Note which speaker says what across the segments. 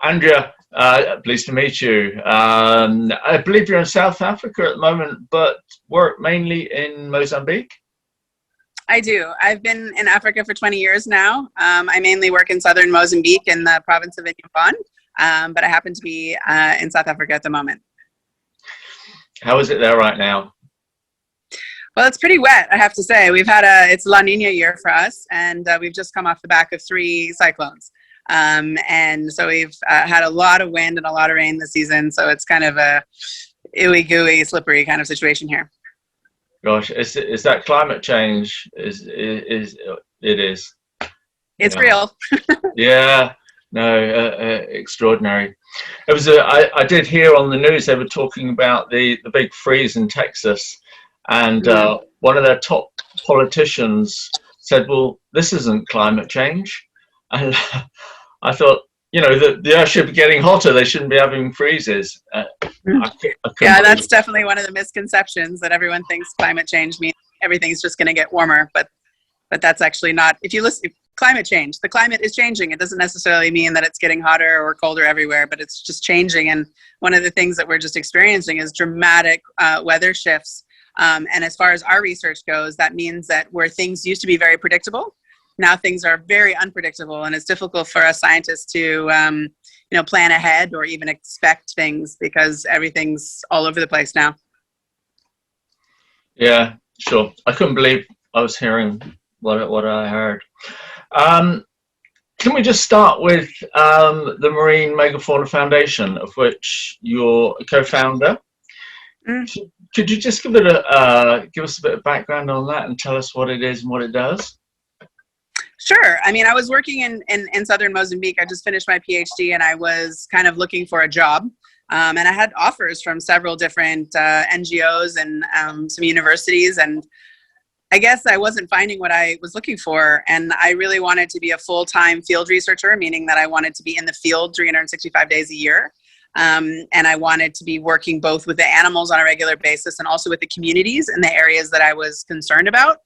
Speaker 1: Andrea, pleased to meet you. I believe you're in South Africa at the moment, but work mainly in Mozambique?
Speaker 2: I do. I've been in Africa for 20 years now. I mainly work in southern Mozambique in the province of Inhambane, but I happen to be in South Africa at the moment.
Speaker 1: How is it there right now?
Speaker 2: Well, it's pretty wet, I have to say. We've had it's La Nina year for us, and we've just come off the back of 3 cyclones. And so we've had a lot of wind and a lot of rain this season. So it's kind of a ooey gooey, slippery kind of situation here.
Speaker 1: Gosh, is that climate change? It is.
Speaker 2: It's real.
Speaker 1: Yeah, no, extraordinary. It was. I did hear on the news they were talking about the big freeze in Texas, and one of their top politicians said, "Well, this isn't climate change." And I thought, the earth should be getting hotter. They shouldn't be having freezes.
Speaker 2: Yeah, that's definitely one of the misconceptions, that everyone thinks climate change means everything's just going to get warmer. But that's actually not. If you listen, climate change, the climate is changing. It doesn't necessarily mean that it's getting hotter or colder everywhere, but it's just changing. And one of the things that we're just experiencing is dramatic weather shifts. And as far as our research goes, that means that where things used to be very predictable, now things are very unpredictable, and it's difficult for us scientists to, plan ahead or even expect things, because everything's all over the place now.
Speaker 1: Yeah, sure. I couldn't believe I was hearing what I heard. Can we just start with the Marine Megafauna Foundation, of which you're a co-founder? Could you just give us a bit of background on that and tell us what it is and what it does?
Speaker 2: Sure. I mean, I was working in southern Mozambique. I just finished my PhD, and I was kind of looking for a job. And I had offers from several different NGOs and some universities. And I guess I wasn't finding what I was looking for. And I really wanted to be a full-time field researcher, meaning that I wanted to be in the field 365 days a year. And I wanted to be working both with the animals on a regular basis and also with the communities in the areas that I was concerned about.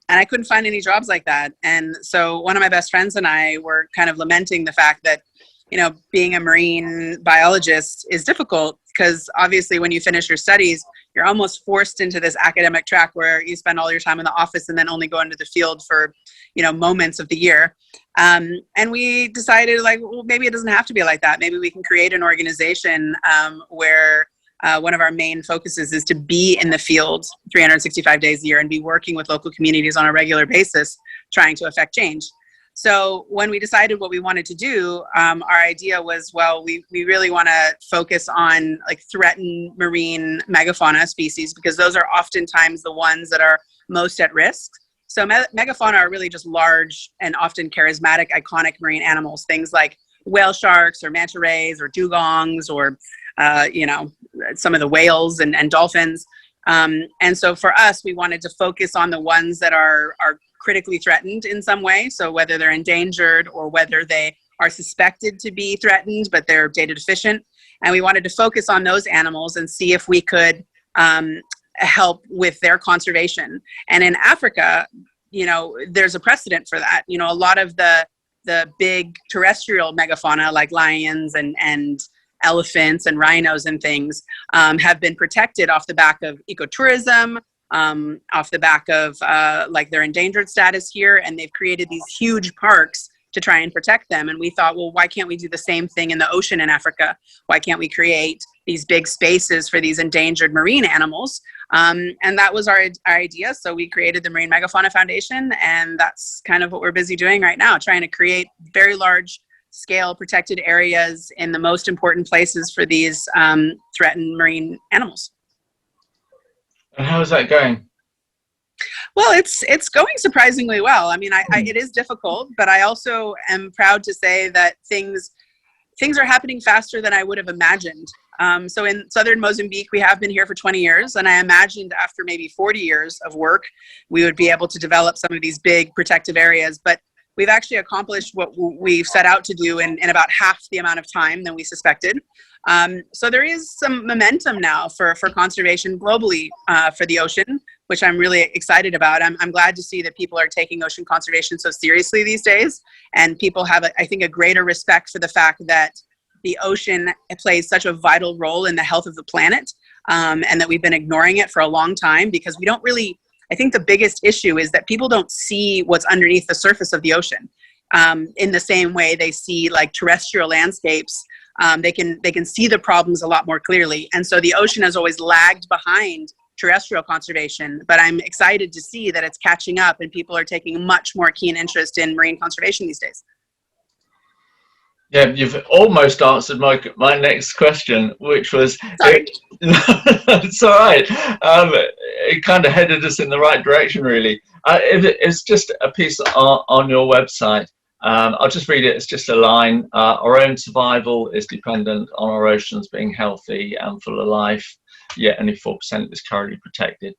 Speaker 2: And I couldn't find any jobs like that. And so one of my best friends and I were kind of lamenting the fact that, being a marine biologist is difficult, because obviously when you finish your studies, you're almost forced into this academic track where you spend all your time in the office and then only go into the field for, moments of the year. And we decided, well, maybe it doesn't have to be like that. Maybe we can create an organization where one of our main focuses is to be in the field 365 days a year and be working with local communities on a regular basis, trying to affect change. So when we decided what we wanted to do, our idea was, well, we really want to focus on threatened marine megafauna species, because those are oftentimes the ones that are most at risk. So megafauna are really just large and often charismatic, iconic marine animals, things like whale sharks or manta rays or dugongs or some of the whales and dolphins. And so for us, we wanted to focus on the ones that are critically threatened in some way. So whether they're endangered or whether they are suspected to be threatened, but they're data deficient. And we wanted to focus on those animals and see if we could help with their conservation. And in Africa, there's a precedent for that. A lot of the big terrestrial megafauna like lions and elephants and rhinos and things have been protected off the back of ecotourism, off the back of their endangered status here. And they've created these huge parks to try and protect them. And we thought, well, why can't we do the same thing in the ocean in Africa? Why can't we create these big spaces for these endangered marine animals? And that was our idea. So we created the Marine Megafauna Foundation, and that's kind of what we're busy doing right now, trying to create very large scale protected areas in the most important places for these threatened marine animals.
Speaker 1: And how is that going?
Speaker 2: Well, it's going surprisingly well. I mean, it is difficult, but I also am proud to say that things are happening faster than I would have imagined. So in southern Mozambique, we have been here for 20 years, and I imagined after maybe 40 years of work, we would be able to develop some of these big protective areas. But we've actually accomplished what we've set out to do in about half the amount of time than we suspected. So there is some momentum now for conservation globally for the ocean, which I'm really excited about. I'm glad to see that people are taking ocean conservation so seriously these days, and people have, I think, a greater respect for the fact that the ocean plays such a vital role in the health of the planet, and that we've been ignoring it for a long time because we don't really, I think the biggest issue is that people don't see what's underneath the surface of the ocean in the same way they see like terrestrial landscapes. They can see the problems a lot more clearly. And so the ocean has always lagged behind terrestrial conservation, but I'm excited to see that it's catching up and people are taking a much more keen interest in marine conservation these days.
Speaker 1: Yeah, you've almost answered my next question, which was, it's all right. It kind of headed us in the right direction, really. It's just a piece on your website. I'll just read it. It's just a line. Our own survival is dependent on our oceans being healthy and full of life, yet only 4% is currently protected.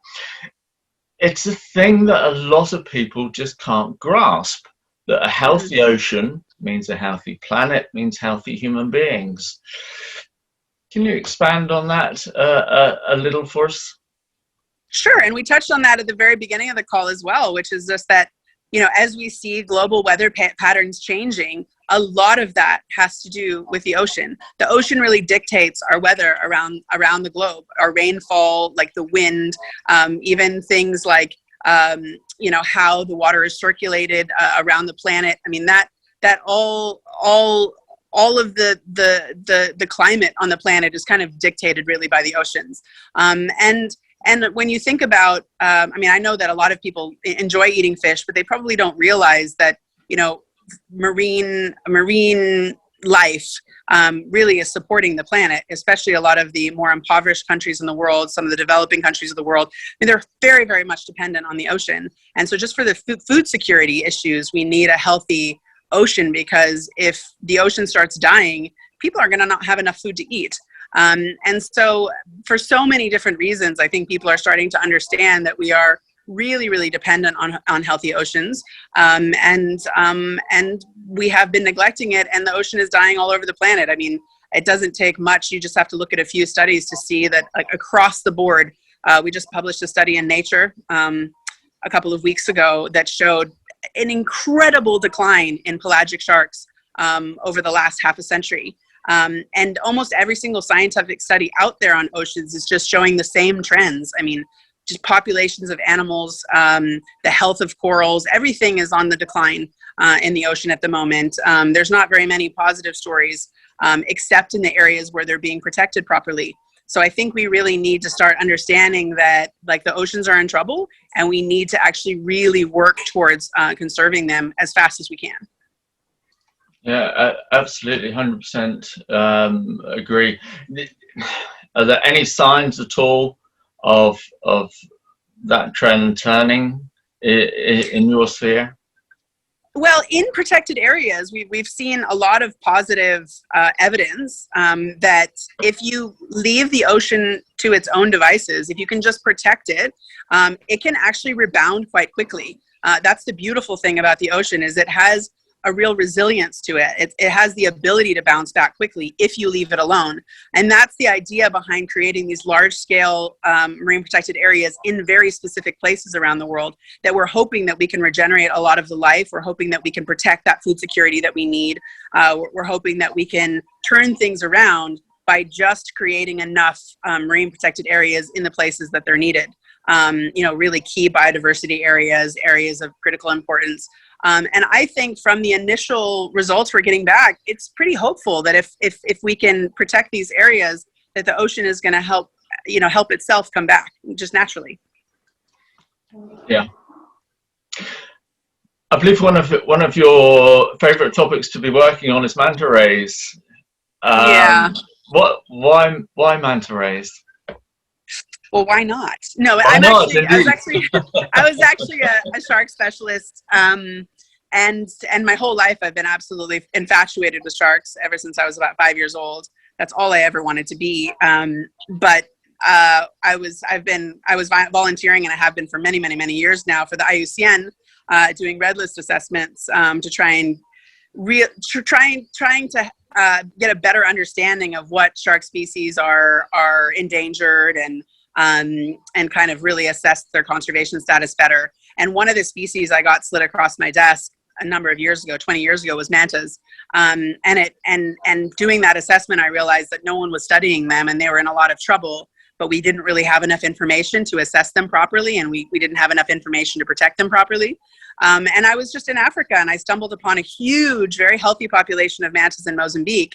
Speaker 1: It's a thing that a lot of people just can't grasp, that a healthy ocean means a healthy planet, means healthy human beings. Can you expand on that a little for us?
Speaker 2: Sure, and we touched on that at the very beginning of the call as well, which is just that, you know, as we see global weather patterns changing, a lot of that has to do with the ocean. The ocean really dictates our weather around the globe, our rainfall, like the wind, even things like, you know, how the water is circulated around the planet. I mean, that all of the climate on the planet is kind of dictated really by the oceans. And when you think about, I mean, I know that a lot of people enjoy eating fish, but they probably don't realize that, you know, marine life really is supporting the planet, especially a lot of the more impoverished countries in the world, some of the developing countries of the world. I mean, they're very, very much dependent on the ocean. And so just for the food security issues, we need a healthy ocean, because if the ocean starts dying, people are going to not have enough food to eat. And so for so many different reasons, I think people are starting to understand that we are really, really dependent on healthy oceans. And we have been neglecting it, and the ocean is dying all over the planet. I mean, it doesn't take much. You just have to look at a few studies to see that, like, across the board. We just published a study in Nature a couple of weeks ago that showed an incredible decline in pelagic sharks over the last half a century. And almost every single scientific study out there on oceans is just showing the same trends. I mean, just populations of animals, the health of corals, everything is on the decline in the ocean at the moment. There's not very many positive stories, except in the areas where they're being protected properly. So I think we really need to start understanding that, like, the oceans are in trouble, and we need to actually really work towards conserving them as fast as we can.
Speaker 1: Yeah, absolutely, 100% agree. Are there any signs at all of that trend turning in your sphere?
Speaker 2: Well, in protected areas, we've seen a lot of positive evidence that if you leave the ocean to its own devices, if you can just protect it, it can actually rebound quite quickly. That's the beautiful thing about the ocean, is it has a real resilience to it. It has the ability to bounce back quickly if you leave it alone. And that's the idea behind creating these large-scale marine protected areas in very specific places around the world, that we're hoping that we can regenerate a lot of the life. We're hoping that we can protect that food security that we need. We're hoping that we can turn things around by just creating enough marine protected areas in the places that they're needed. You know, really key biodiversity areas, areas of critical importance. And I think from the initial results we're getting back, it's pretty hopeful that if we can protect these areas, that the ocean is going to help itself come back just naturally.
Speaker 1: Yeah. I believe one of your favorite topics to be working on is Manta Rays.
Speaker 2: Yeah.
Speaker 1: Why Manta Rays?
Speaker 2: Well, why not? No,
Speaker 1: I was
Speaker 2: actually a shark specialist, and my whole life I've been absolutely infatuated with sharks ever since I was about 5 years old. That's all I ever wanted to be. But I was volunteering, and I have been for many, many, many years now, for the IUCN, doing red list assessments to trying to get a better understanding of what shark species are endangered, and kind of really assess their conservation status better. And one of the species I got slid across my desk a number of years ago, 20 years ago, was mantas. And doing that assessment, I realized that no one was studying them and they were in a lot of trouble, but we didn't really have enough information to assess them properly. And we didn't have enough information to protect them properly. And I was just in Africa and I stumbled upon a huge, very healthy population of mantas in Mozambique.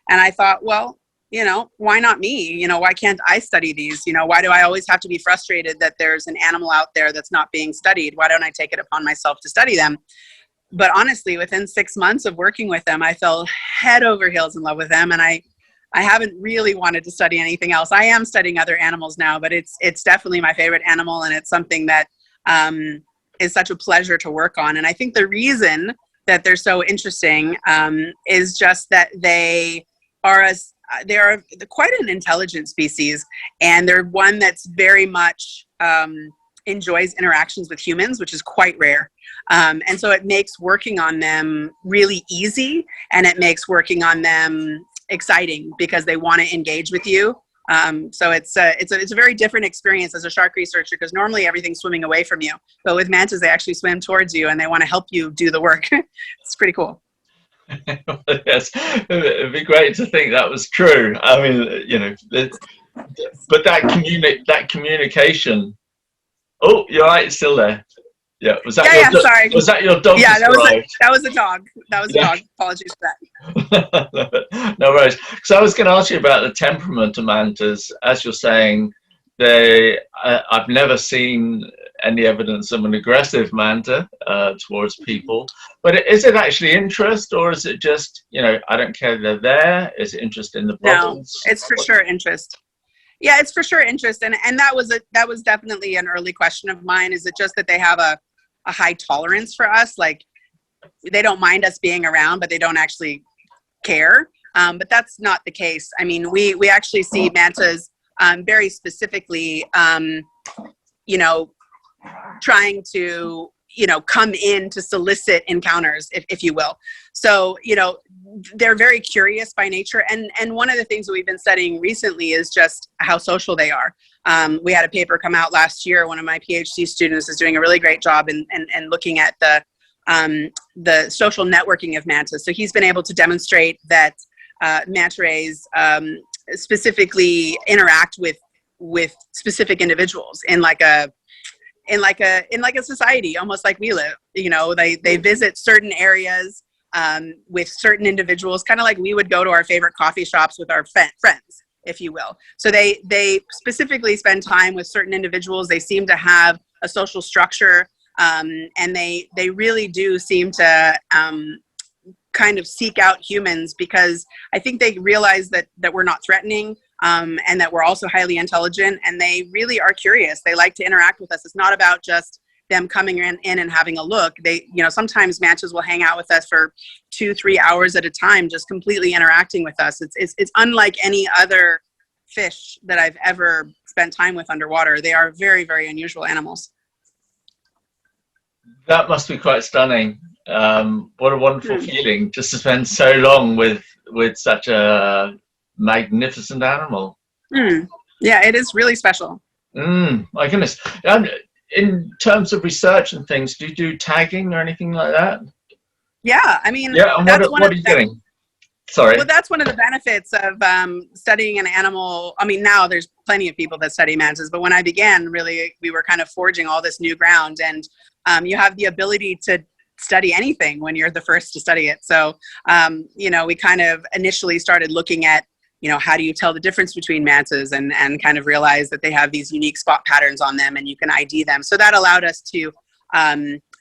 Speaker 2: And I thought, well, you know, why not me? You know, why can't I study these? You know, why do I always have to be frustrated that there's an animal out there that's not being studied? Why don't I take it upon myself to study them? But honestly, within 6 months of working with them, I fell head over heels in love with them. And I haven't really wanted to study anything else. I am studying other animals now, but it's definitely my favorite animal. And it's something that is such a pleasure to work on. And I think the reason that they're so interesting is just that they are quite an intelligent species, and they're one that's very much enjoys interactions with humans, which is quite rare. And so it makes working on them really easy, and it makes working on them exciting because they want to engage with you. So it's a very different experience as a shark researcher, because normally everything's swimming away from you, but with mantas they actually swim towards you and they want to help you do the work. It's pretty cool.
Speaker 1: Yes, it'd be great to think that was true. I mean, you know, but that communication. Oh, you're right, it's still there. Yeah, was that
Speaker 2: sorry.
Speaker 1: Was that your dog?
Speaker 2: Yeah, that was a dog. That was a dog. Apologies for
Speaker 1: that. No worries. So I was going to ask you about the temperament of mantas. As you're saying, I've never seen any evidence of an aggressive manta towards people. But is it actually interest, or is it just, you know, I don't care, they're there? Is it interest in the bubbles?
Speaker 2: No, it's for sure interest. Yeah, it's for sure interest, and that was definitely an early question of mine. Is it just that they have a high tolerance for us? Like, they don't mind us being around, but they don't actually care. But that's not the case. I mean, we actually see mantas very specifically, you know, trying to, you know, come in to solicit encounters, if you will. So, you know, they're very curious by nature. And one of the things that we've been studying recently is just how social they are. We had a paper come out last year. One of my PhD students is doing a really great job in looking at the social networking of mantas. So he's been able to demonstrate that Manta Rays specifically interact with specific individuals in like a society, almost like we live. You know, they visit certain areas with certain individuals, kind of like we would go to our favorite coffee shops with our friends, if you will. So they specifically spend time with certain individuals. They seem to have a social structure, and they really do seem to kind of seek out humans, because I think they realize that we're not threatening, and that we're also highly intelligent, and they really are curious. They like to interact with us. It's not about just them coming in and having a look. They, you know, sometimes mantas will hang out with us for 2-3 hours at a time, just completely interacting with us. It's unlike any other fish that I've ever spent time with underwater. They are very, very unusual animals.
Speaker 1: That must be quite stunning. What a wonderful feeling just to spend so long with such a magnificent animal.
Speaker 2: Yeah, it is really special.
Speaker 1: My goodness. In terms of research and things, do you do tagging or anything like that?
Speaker 2: Yeah, I mean,
Speaker 1: yeah. And what are you doing? Sorry.
Speaker 2: Well, that's one of the benefits of studying an animal. I mean, now there's plenty of people that study mantas, but when I began, really, we were kind of forging all this new ground, and you have the ability to study anything when you're the first to study it. So, you know, we kind of initially started looking at, you know, how do you tell the difference between mantas, and kind of realize that they have these unique spot patterns on them and you can ID them. So that allowed us to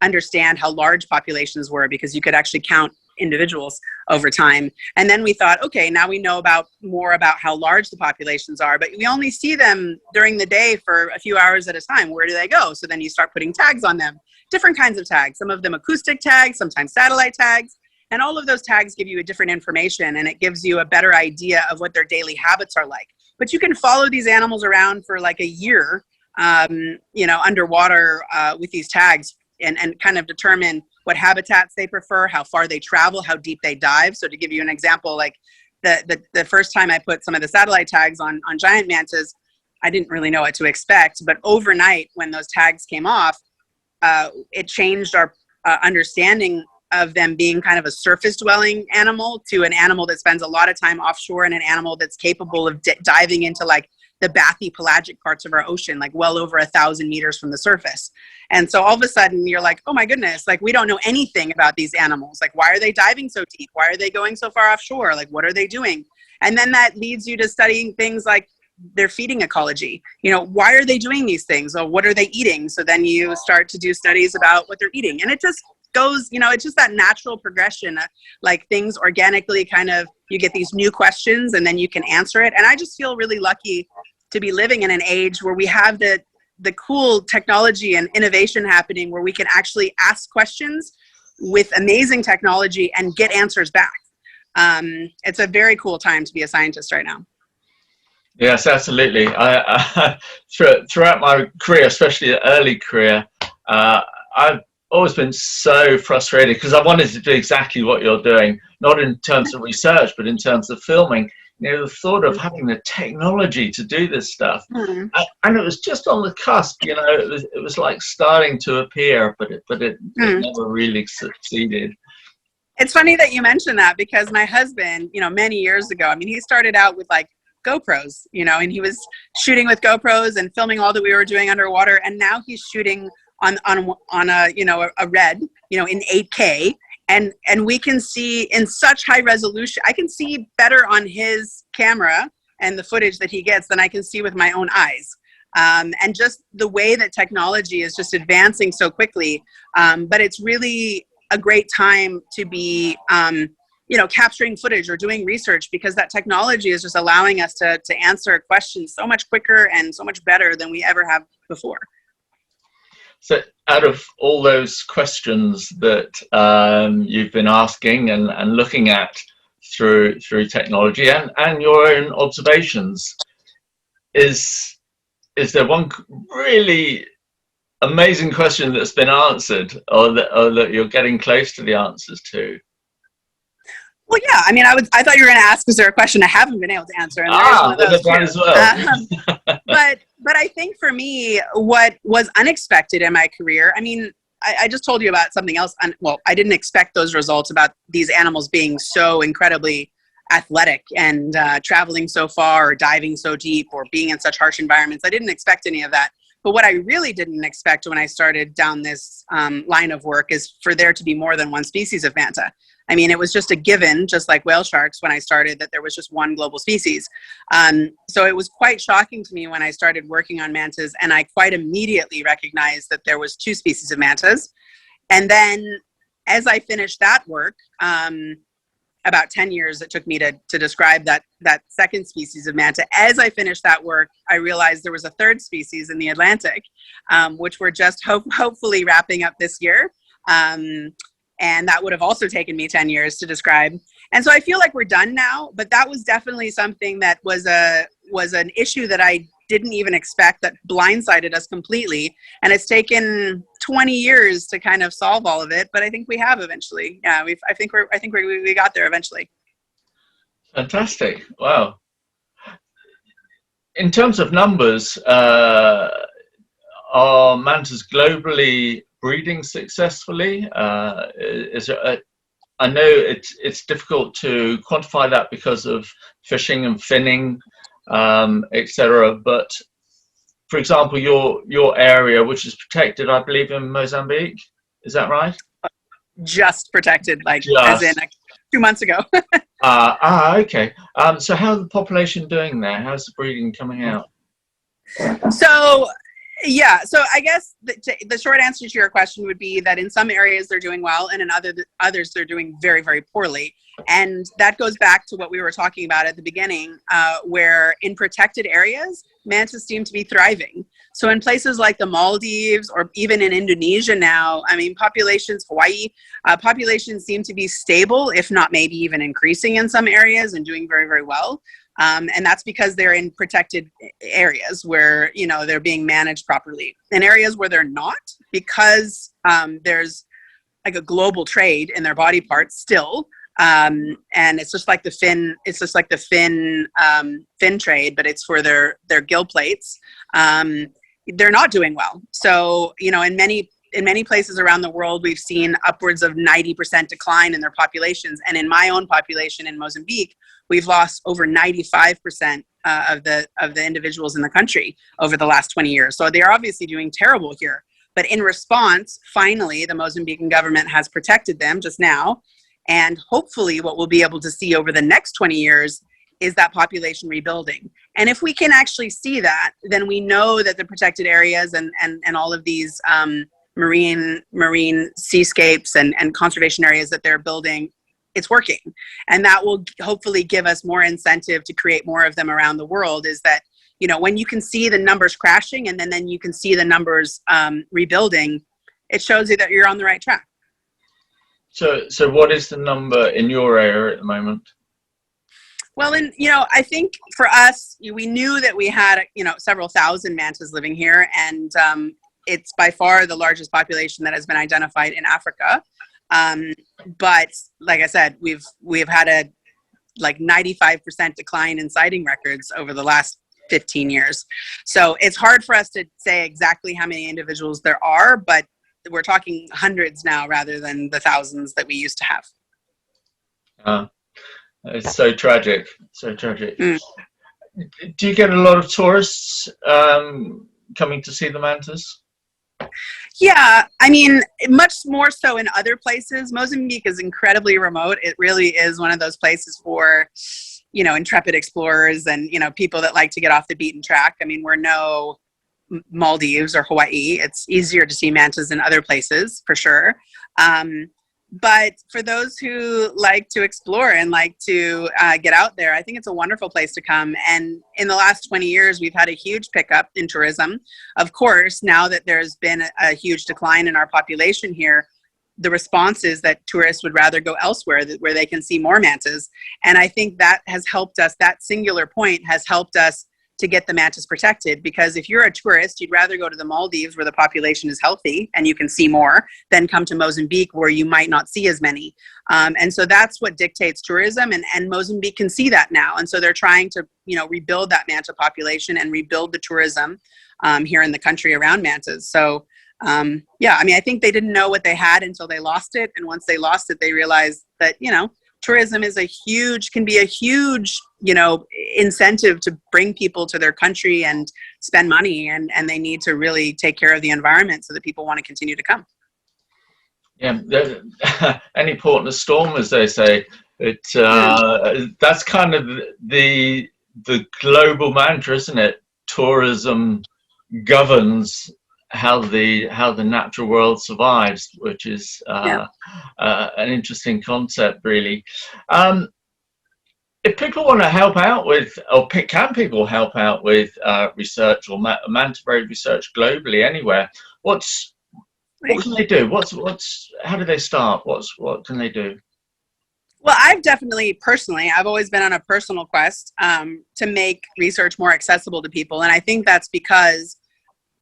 Speaker 2: understand how large populations were, because you could actually count individuals over time. And then we thought, okay, now we know more about how large the populations are, but we only see them during the day for a few hours at a time. Where do they go? So then you start putting tags on them, different kinds of tags, some of them acoustic tags, sometimes satellite tags. And all of those tags give you a different information, and it gives you a better idea of what their daily habits are like. But you can follow these animals around for like a year, you know, underwater with these tags, and kind of determine what habitats they prefer, how far they travel, how deep they dive. So to give you an example, like the first time I put some of the satellite tags on giant mantas, I didn't really know what to expect. But overnight, when those tags came off, it changed our understanding of them being kind of a surface dwelling animal to an animal that spends a lot of time offshore, and an animal that's capable of diving into like the bathy pelagic parts of our ocean, like well over 1,000 meters from the surface. And so all of a sudden you're like, oh my goodness, like we don't know anything about these animals. Like, why are they diving so deep? Why are they going so far offshore? Like, what are they doing? And then that leads you to studying things like their feeding ecology. You know, why are they doing these things? Or what are they eating? So then you start to do studies about what they're eating. And it just goes, you know, it's just that natural progression, like things organically kind of, you get these new questions and then you can answer it. And I just feel really lucky to be living in an age where we have the cool technology and innovation happening, where we can actually ask questions with amazing technology and get answers back. It's a very cool time to be a scientist right now.
Speaker 1: Yes, absolutely. Throughout my career, especially the early career, I've always been so frustrated because I wanted to do exactly what you're doing, not in terms of research, but in terms of filming. You know, the thought of having the technology to do this stuff, and it was just on the cusp. You know, it was like starting to appear, but it never really succeeded.
Speaker 2: It's funny that you mentioned that, because my husband, you know, many years ago, I mean, he started out with like GoPros, you know, and he was shooting with GoPros and filming all that we were doing underwater, and now he's shooting on a, you know, a RED, you know, in 8K. And we can see in such high resolution. I can see better on his camera and the footage that he gets than I can see with my own eyes. And just the way that technology is just advancing so quickly. But it's really a great time to be, you know, capturing footage or doing research, because that technology is just allowing us to answer questions so much quicker and so much better than we ever have before.
Speaker 1: So out of all those questions that you've been asking and looking at through technology and your own observations, is there one really amazing question that's been answered, or that you're getting close to the answers to?
Speaker 2: Well, yeah. I mean, I thought you were going to ask, is there a question I haven't been able to answer? And there's one
Speaker 1: as well.
Speaker 2: But I think for me, what was unexpected in my career, I mean, I just told you about something else. Well, I didn't expect those results about these animals being so incredibly athletic and traveling so far or diving so deep or being in such harsh environments. I didn't expect any of that. But what I really didn't expect when I started down this line of work is for there to be more than one species of manta. I mean, it was just a given, just like whale sharks when I started, that there was just one global species. So it was quite shocking to me when I started working on mantas, and I quite immediately recognized that there was two species of mantas. And then as I finished that work, about 10 years it took me to describe that second species of manta. As I finished that work, I realized there was a third species in the Atlantic, which we're just hopefully wrapping up this year. And that would have also taken me 10 years to describe. And so I feel like we're done now, but that was definitely something that was an issue that I didn't even expect, that blindsided us completely. And it's taken 20 years to kind of solve all of it, but I think we have eventually. Yeah, I think we got there eventually.
Speaker 1: Fantastic. Wow. In terms of numbers, are mantas globally breeding successfully? I know it's difficult to quantify that because of fishing and finning, etc. But for example, your area, which is protected, I believe, in Mozambique, is that right?
Speaker 2: Just protected, as in 2 months ago.
Speaker 1: Okay. So how's the population doing there? How's the breeding coming out?
Speaker 2: So I guess the short answer to your question would be that in some areas they're doing well, and in others they're doing very, very poorly. And that goes back to what we were talking about at the beginning, where in protected areas, mantas seem to be thriving. So in places like the Maldives, or even in Indonesia now, I mean, Hawaii, populations seem to be stable, if not maybe even increasing in some areas, and doing very, very well. And that's because they're in protected areas where, you know, they're being managed properly. In areas where they're not, because there's like a global trade in their body parts still, and it's just like the fin trade, but it's for their gill plates. They're not doing well. So, you know, in many in many places around the world, we've seen upwards of 90% decline in their populations. And in my own population in Mozambique, we've lost over 95% of the individuals in the country over the last 20 years. So they're obviously doing terrible here. But in response, finally, the Mozambican government has protected them just now. And hopefully what we'll be able to see over the next 20 years is that population rebuilding. And if we can actually see that, then we know that the protected areas and all of these marine seascapes and conservation areas that they're building, it's working. And that will hopefully give us more incentive to create more of them around the world. Is that, you know, when you can see the numbers crashing and then you can see the numbers rebuilding, it shows you that you're on the right track.
Speaker 1: So what is the number in your area at the moment?
Speaker 2: Well, I think for us, we knew that we had, several thousand mantas living here, and it's by far the largest population that has been identified in Africa. But like I said, we've had a 95% decline in sighting records over the last 15 years. So it's hard for us to say exactly how many individuals there are, but we're talking hundreds now rather than the thousands that we used to have.
Speaker 1: It's so tragic, so tragic. Do you get a lot of tourists coming to see the mantas?
Speaker 2: Yeah, I mean, much more so in other places. Mozambique is incredibly remote. It really is one of those places for, intrepid explorers and, people that like to get off the beaten track. I mean, we're no Maldives or Hawaii. It's easier to see mantas in other places, for sure. But for those who like to explore and like to get out there, I think it's a wonderful place to come. And in the last 20 years, we've had a huge pickup in tourism. Of course, now that there's been a huge decline in our population here, the response is that tourists would rather go elsewhere where they can see more mantas. And I think that has helped us, that singular point has helped us to get the mantas protected, because if you're a tourist, you'd rather go to the Maldives where the population is healthy and you can see more than come to Mozambique where you might not see as many. And so that's what dictates tourism, and Mozambique can see that now. And so they're trying to, rebuild that manta population and rebuild the tourism here in the country around mantas. So yeah, I mean, I think they didn't know what they had until they lost it. And once they lost it, they realized that, tourism is can be a huge, incentive to bring people to their country and spend money, and they need to really take care of the environment so that people want to continue to come.
Speaker 1: Yeah, any port in a storm, as they say. That's kind of the global mantra, isn't it? Tourism governs how the natural world survives, which is an interesting concept, really. If people want to help out with, or can people help out with research or manta ray research globally anywhere? What can they do? How do they start? What can they do?
Speaker 2: Well, I've always been on a personal quest to make research more accessible to people, and I think that's because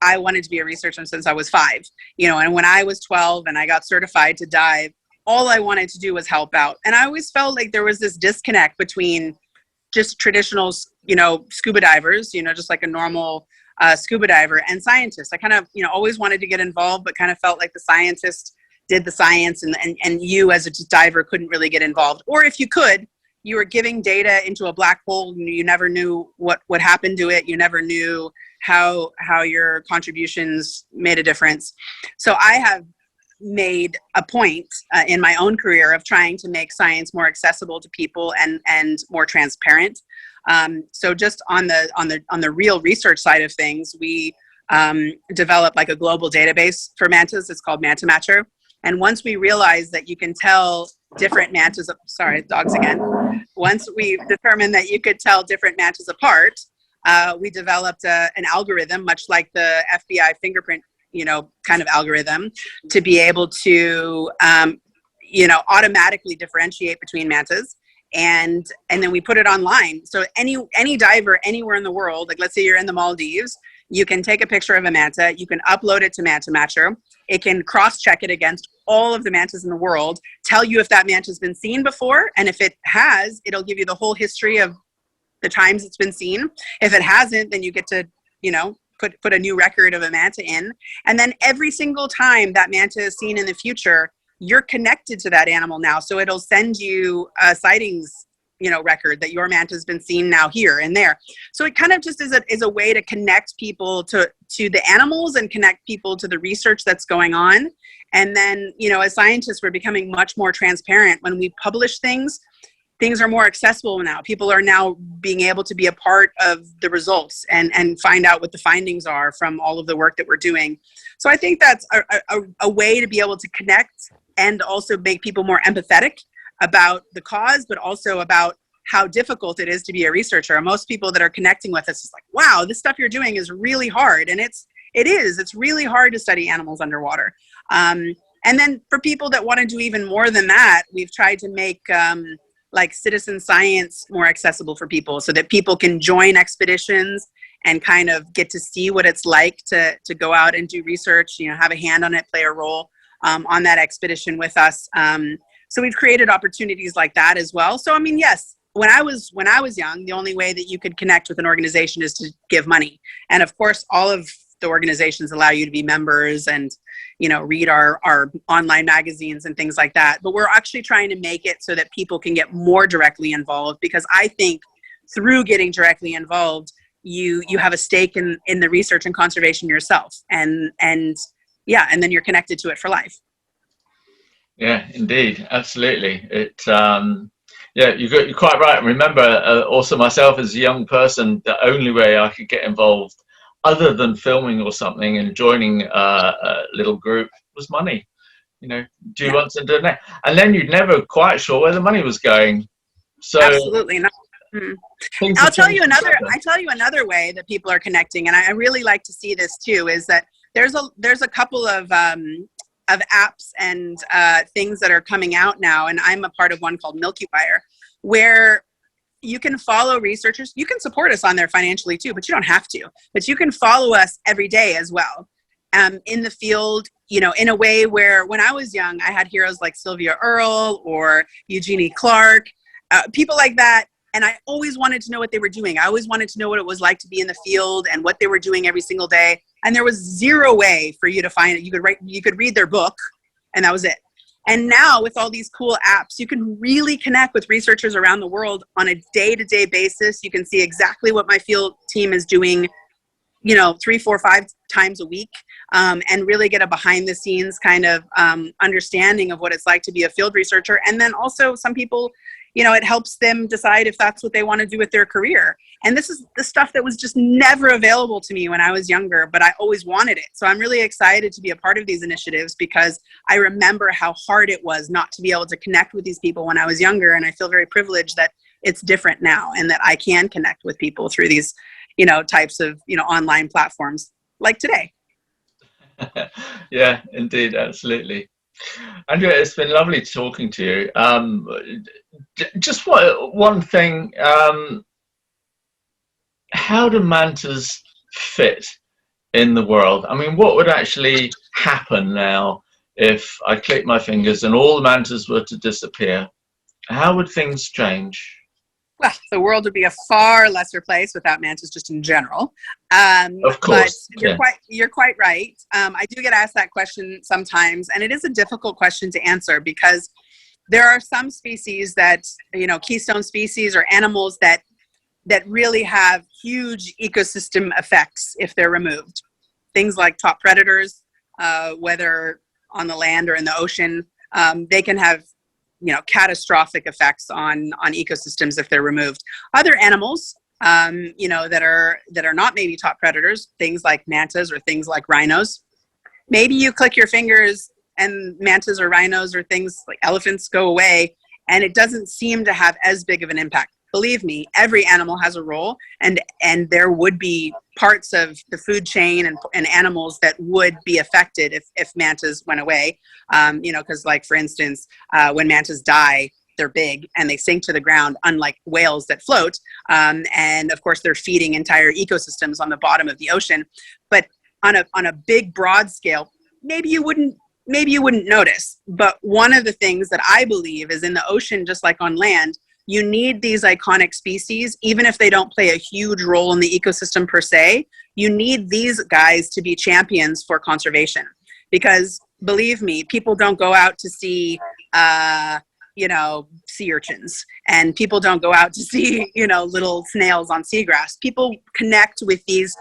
Speaker 2: I wanted to be a researcher since I was 5, and when I was 12 and I got certified to dive, all I wanted to do was help out. And I always felt like there was this disconnect between just traditional, scuba divers, just like a normal scuba diver, and scientists. I kind of, always wanted to get involved, but kind of felt like the scientist did the science and you as a diver couldn't really get involved. Or if you could, you were giving data into a black hole and you never knew what happened to it. You never knew how your contributions made a difference. So I have made a point in my own career of trying to make science more accessible to people and more transparent. So just on the real research side of things, we developed like a global database for mantas. It's called Manta Matcher. And once we realized that you can tell different mantas, dogs again. Once we determined that you could tell different mantas apart, we developed an algorithm, much like the FBI fingerprint, kind of algorithm, to be able to, automatically differentiate between mantas. And then we put it online. So any diver anywhere in the world, like let's say you're in the Maldives, you can take a picture of a manta, you can upload it to Manta Matcher. It can cross-check it against all of the mantas in the world, tell you if that manta's been seen before, and if it has, it'll give you the whole history of the times it's been seen. If it hasn't, then you get to, put a new record of a manta in. And then every single time that manta is seen in the future, you're connected to that animal now. So it'll send you a sightings, record that your manta has been seen now here and there. So it kind of just is a way to connect people to the animals and connect people to the research that's going on. And then, as scientists, we're becoming much more transparent. When we publish things are more accessible now. People are now being able to be a part of the results and find out what the findings are from all of the work that we're doing. So I think that's a way to be able to connect and also make people more empathetic about the cause, but also about how difficult it is to be a researcher. Most people that are connecting with us is like, wow, this stuff you're doing is really hard. And it's really hard to study animals underwater. And then for people that want to do even more than that, we've tried to make like citizen science more accessible for people so that people can join expeditions and kind of get to see what it's like to go out and do research, have a hand on it, play a role on that expedition with us. So we've created opportunities like that as well. So, I mean, yes, when I was young, the only way that you could connect with an organization is to give money. And of course, all of the organizations allow you to be members and, read our online magazines and things like that. But we're actually trying to make it so that people can get more directly involved, because I think through getting directly involved, you have a stake in the research and conservation yourself. And then you're connected to it for life.
Speaker 1: Yeah, indeed. Absolutely. You're quite right. Remember, also myself as a young person, the only way I could get involved other than filming or something and joining a little group was money. Do you want to donate? And then you're never quite sure where the money was going. So
Speaker 2: absolutely not. I'll tell you another way that people are connecting, and I really like to see this too, is that there's a couple of apps and things that are coming out now, and I'm a part of one called Milky Wire, where you can follow researchers. You can support us on there financially too, but you don't have to. But you can follow us every day as well, in the field, in a way where when I was young, I had heroes like Sylvia Earle or Eugenie Clark, people like that. And I always wanted to know what they were doing. I always wanted to know what it was like to be in the field and what they were doing every single day. And there was zero way for you to find it. You could read their book, and that was it. And now with all these cool apps, you can really connect with researchers around the world on a day-to-day basis. You can see exactly what my field team is doing, 3, 4, 5 times a week, and really get a behind-the-scenes kind of understanding of what it's like to be a field researcher. And then also some people, it helps them decide if that's what they want to do with their career. And this is the stuff that was just never available to me when I was younger, but I always wanted it. So I'm really excited to be a part of these initiatives, because I remember how hard it was not to be able to connect with these people when I was younger. And I feel very privileged that it's different now and that I can connect with people through these, types of, online platforms like today.
Speaker 1: Yeah, indeed. Absolutely. Andrea, it's been lovely talking to you. Just one thing, how do mantas fit in the world? I mean, what would actually happen now if I click my fingers and all the mantas were to disappear? How would things change?
Speaker 2: Well, the world would be a far lesser place without mantas, just in general.
Speaker 1: Of course,
Speaker 2: but you're quite right. I do get asked that question sometimes, and it is a difficult question to answer, because there are some species that, keystone species or animals that really have huge ecosystem effects if they're removed. Things like top predators, whether on the land or in the ocean, they can have catastrophic effects on ecosystems if they're removed. Other animals, that are not maybe top predators, things like mantas or things like rhinos. Maybe you click your fingers and mantas or rhinos or things like elephants go away, and it doesn't seem to have as big of an impact. Believe me, every animal has a role, and there would be parts of the food chain and animals that would be affected if mantas went away. Because like, for instance, when mantas die, they're big and they sink to the ground, unlike whales that float. And of course, they're feeding entire ecosystems on the bottom of the ocean. But on a big, broad scale, maybe you wouldn't notice. But one of the things that I believe is in the ocean, just like on land, you need these iconic species, even if they don't play a huge role in the ecosystem per se. You need these guys to be champions for conservation, because believe me, people don't go out to see, sea urchins, and people don't go out to see, little snails on seagrass. People connect with these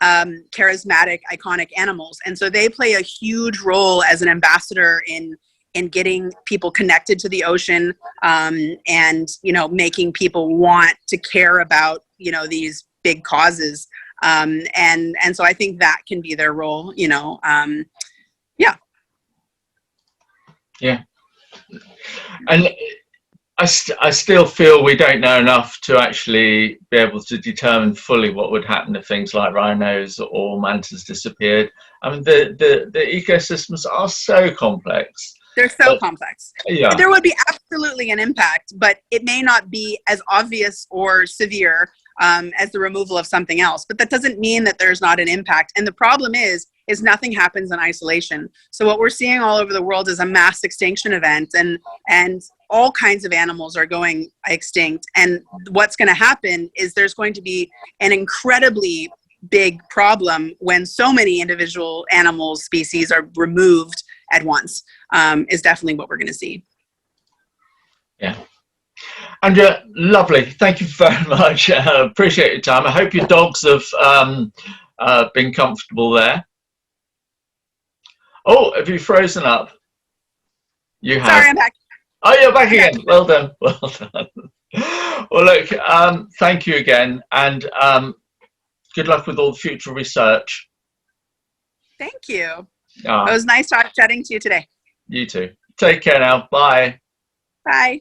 Speaker 2: charismatic, iconic animals. And so they play a huge role as an ambassador in getting people connected to the ocean, and, making people want to care about, these big causes. And so I think that can be their role, yeah.
Speaker 1: Yeah. And I still feel we don't know enough to actually be able to determine fully what would happen if things like rhinos or mantas disappeared. I mean, the ecosystems are so complex.
Speaker 2: They're so complex.
Speaker 1: Yeah.
Speaker 2: There would be absolutely an impact, but it may not be as obvious or severe as the removal of something else. But that doesn't mean that there's not an impact. And the problem is nothing happens in isolation. So what we're seeing all over the world is a mass extinction event, and all kinds of animals are going extinct. And what's going to happen is there's going to be an incredibly big problem when so many individual animal species are removed at once, is definitely what we're going to see.
Speaker 1: Yeah. Andrea, lovely. Thank you very much. Appreciate your time. I hope your dogs have been comfortable there. Oh, have you frozen up? You have.
Speaker 2: Sorry, I'm back.
Speaker 1: Oh, you're back again. Well done. Well done. Well, look, thank you again, and good luck with all the future research.
Speaker 2: Thank you. It was nice chatting to you today.
Speaker 1: You too. Take care now. Bye.
Speaker 2: Bye.